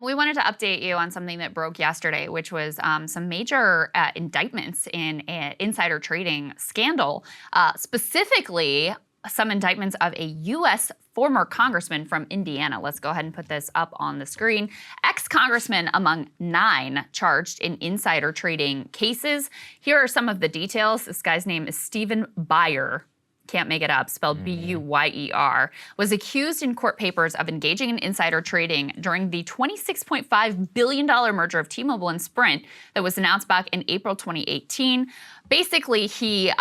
We wanted to update you on something that broke yesterday, which was some major indictments in an insider trading scandal, specifically some indictments of a U.S. former congressman from Indiana. Let's go ahead and put this up on the screen. Ex-congressman among 9 charged in insider trading cases. Here are some of the details. This guy's name is Stephen Buyer. Can't make it up, spelled B-U-Y-E-R, was accused in court papers of engaging in insider trading during the $26.5 billion merger of T-Mobile and Sprint that was announced back in April 2018. Basically, he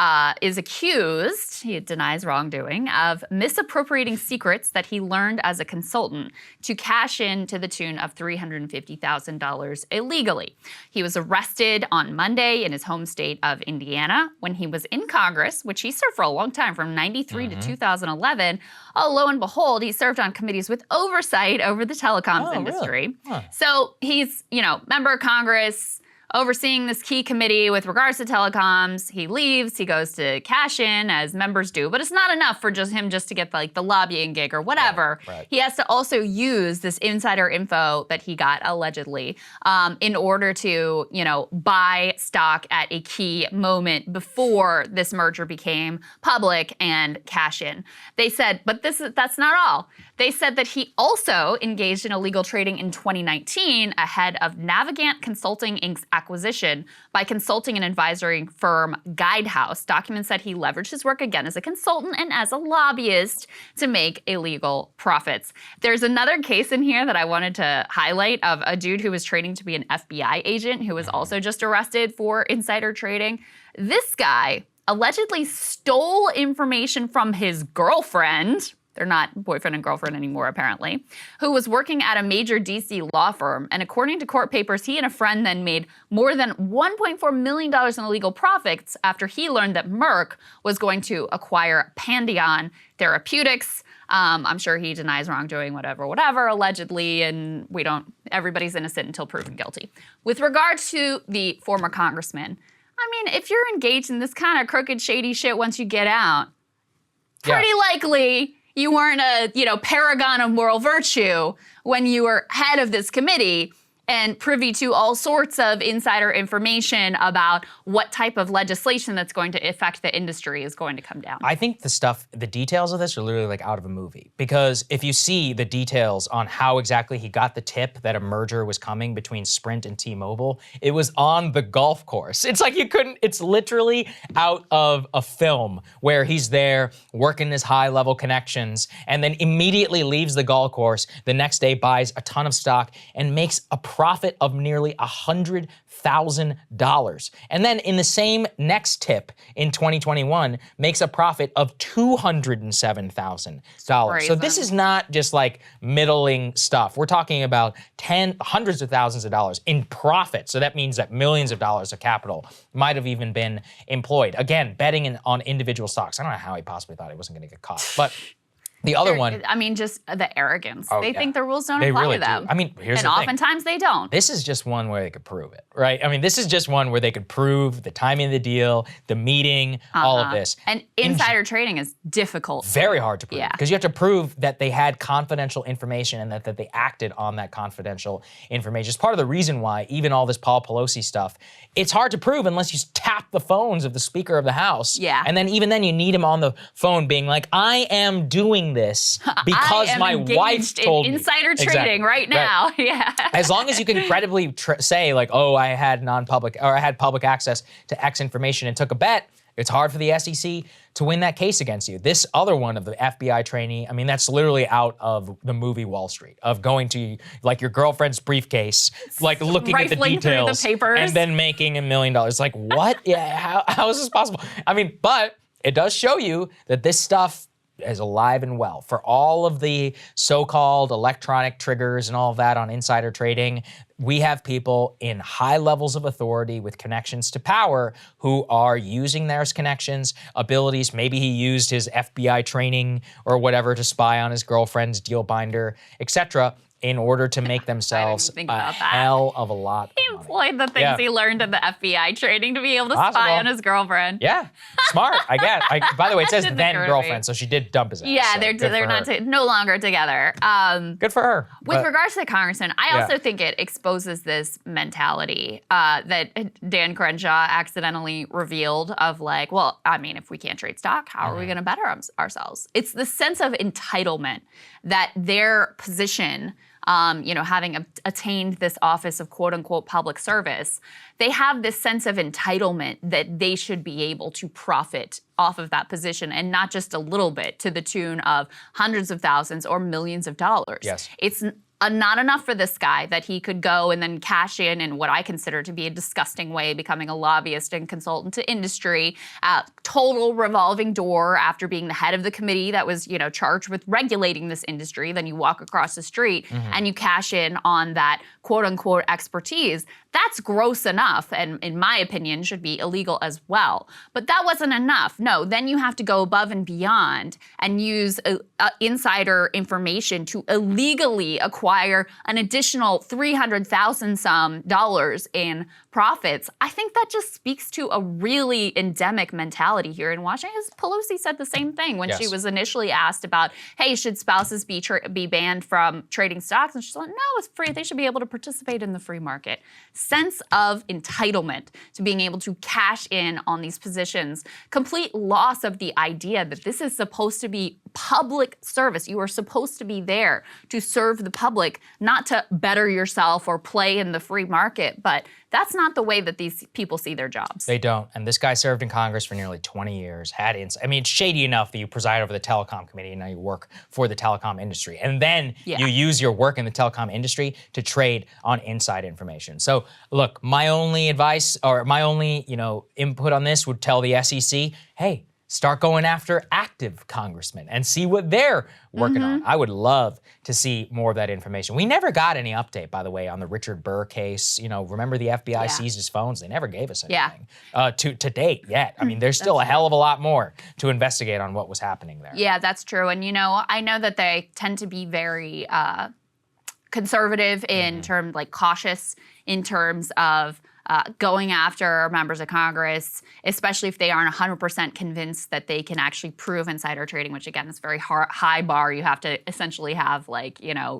is accused, he denies wrongdoing, of misappropriating secrets that he learned as a consultant to cash in to the tune of $350,000 illegally. He was arrested on Monday in his home state of Indiana when he was in Congress, which he served for a long time, from 93 to 2011. Oh, lo and behold, he served on committees with oversight over the telecoms industry. Really? Huh. So he's, member of Congress, overseeing this key committee with regards to telecoms. He leaves, he goes to cash in, as members do, but it's not enough for him to get the lobbying gig or whatever. Right. He has to also use this insider info that he got allegedly in order to, buy stock at a key moment before this merger became public and cash in. They said, but that's not all. They said that he also engaged in illegal trading in 2019 ahead of Navigant Consulting Inc.'s acquisition by consulting and advisory firm Guidehouse. Documents said he leveraged his work again as a consultant and as a lobbyist to make illegal profits. There's another case in here that I wanted to highlight of a dude who was training to be an FBI agent who was also just arrested for insider trading. This guy allegedly stole information from his girlfriend. They're not boyfriend and girlfriend anymore, apparently, who was working at a major DC law firm. And according to court papers, he and a friend then made more than $1.4 million in illegal profits after he learned that Merck was going to acquire Pandion Therapeutics. I'm sure he denies wrongdoing, whatever, allegedly, and everybody's innocent until proven guilty. With regards to the former congressman, if you're engaged in this kind of crooked, shady shit once you get out, pretty likely you weren't a, paragon of moral virtue when you were head of this committee and privy to all sorts of insider information about what type of legislation that's going to affect the industry is going to come down. I think the details of this are literally out of a movie. Because if you see the details on how exactly he got the tip that a merger was coming between Sprint and T-Mobile, it was on the golf course. It's like it's literally out of a film where he's there working his high-level connections and then immediately leaves the golf course, the next day buys a ton of stock and makes a profit of nearly $100,000. And then in the same next tip in 2021, makes a profit of $207,000. So this is not just middling stuff. We're talking about hundreds of thousands of dollars in profit. So that means that millions of dollars of capital might have even been employed. Again, betting on individual stocks. I don't know how he possibly thought he wasn't going to get caught, but the other one. Just the arrogance. They think the rules don't apply to them. Here's the thing. Oftentimes they don't. This is just one where they could prove it, right? This is just one where they could prove the timing of the deal, the meeting, all of this. And insider trading is difficult. Very hard to prove. Because you have to prove that they had confidential information and that they acted on that confidential information. It's part of the reason why even all this Paul Pelosi stuff, it's hard to prove unless you tap the phones of the Speaker of the House. Yeah. And then even then you need him on the phone being like, I am doing this because my wife told me. Insider trading right now. Right. Yeah. As long as you can credibly say I had public access to X information and took a bet, it's hard for the SEC to win that case against you. This other one of the FBI trainee, that's literally out of the movie Wall Street, of going to your girlfriend's briefcase, looking at the details through the papers, and then making $1 million. What? Yeah, how is this possible? But it does show you that this stuff is alive and well. For all of the so-called electronic triggers and all of that on insider trading, we have people in high levels of authority with connections to power who are using their connections, abilities. Maybe he used his FBI training or whatever to spy on his girlfriend's deal binder, etc., in order to make themselves think a about that. hell of a lot He of money. employed the things Yeah. he learned in the FBI training to be able to Possible. spy on his girlfriend. Yeah, smart, I guess. By the way, it says Didn't then occur to girlfriend, me. so she did dump his ass. Yeah, so they're good for not her. no longer together. Good for her. With but- regards to the congressman, I Yeah. also think it exposes this mentality that Dan Crenshaw accidentally revealed of like, well, I mean, if we can't trade stock, how are we going to better ourselves? It's the sense of entitlement that their position, having attained this office of quote unquote public service, they have this sense of entitlement that they should be able to profit off of that position, and not just a little bit, to the tune of hundreds of thousands or millions of dollars. Yes. It's not enough for this guy that he could go and then cash in what I consider to be a disgusting way, becoming a lobbyist and consultant to industry, total revolving door after being the head of the committee that was, charged with regulating this industry. Then you walk across the street and you cash in on that quote unquote expertise. That's gross enough, and in my opinion, should be illegal as well. But that wasn't enough. No, then you have to go above and beyond and use insider information to illegally acquire an additional $300,000 in profits. I think that just speaks to a really endemic mentality here in Washington. Pelosi said the same thing when she was initially asked about, hey, should spouses be banned from trading stocks? And she's like, no, it's free. They should be able to participate in the free market. Sense of entitlement to being able to cash in on these positions. Complete loss of the idea that this is supposed to be public service. You are supposed to be there to serve the public, not to better yourself or play in the free market. But that's not the way that these people see their jobs. They don't. And this guy served in Congress for nearly 20 years, it's shady enough that you preside over the telecom committee and now you work for the telecom industry. And then you use your work in the telecom industry to trade on inside information. So look, my only advice or my only, input on this would tell the SEC, hey, start going after active congressmen and see what they're working on. I would love to see more of that information. We never got any update, by the way, on the Richard Burr case. Remember the FBI seized his phones? They never gave us anything to date yet. I mean, there's still a hell of a lot more to investigate on what was happening there. Yeah, that's true. And, I know that they tend to be very conservative in terms, cautious in terms of going after members of Congress, especially if they aren't 100% convinced that they can actually prove insider trading, which again is a very high bar. You have to essentially have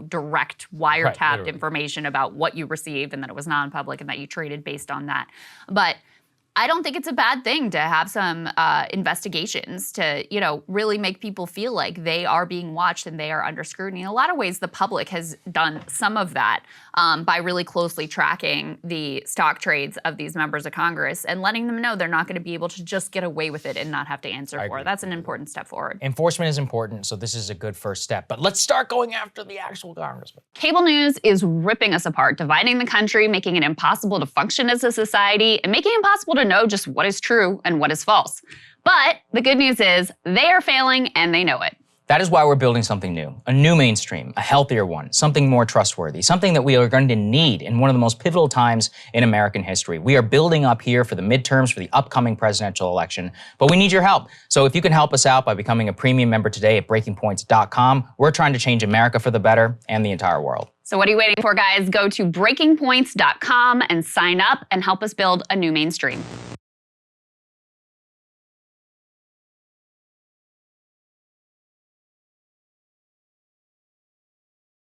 direct wiretapped information about what you received and that it was non-public and that you traded based on that. But I don't think it's a bad thing to have some investigations to, really make people feel like they are being watched and they are under scrutiny. In a lot of ways, the public has done some of that by really closely tracking the stock trades of these members of Congress and letting them know they're not going to be able to just get away with it and not have to answer for it. That's an important step forward. Enforcement is important, so this is a good first step. But let's start going after the actual congressman. Cable news is ripping us apart, dividing the country, making it impossible to function as a society, and making it impossible to know just what is true and what is false. But the good news is they are failing and they know it. That is why we're building something new, a new mainstream, a healthier one, something more trustworthy, something that we are going to need in one of the most pivotal times in American history. We are building up here for the midterms, for the upcoming presidential election, but we need your help. So if you can help us out by becoming a premium member today at breakingpoints.com, we're trying to change America for the better and the entire world. So what are you waiting for, guys? Go to breakingpoints.com and sign up and help us build a new mainstream.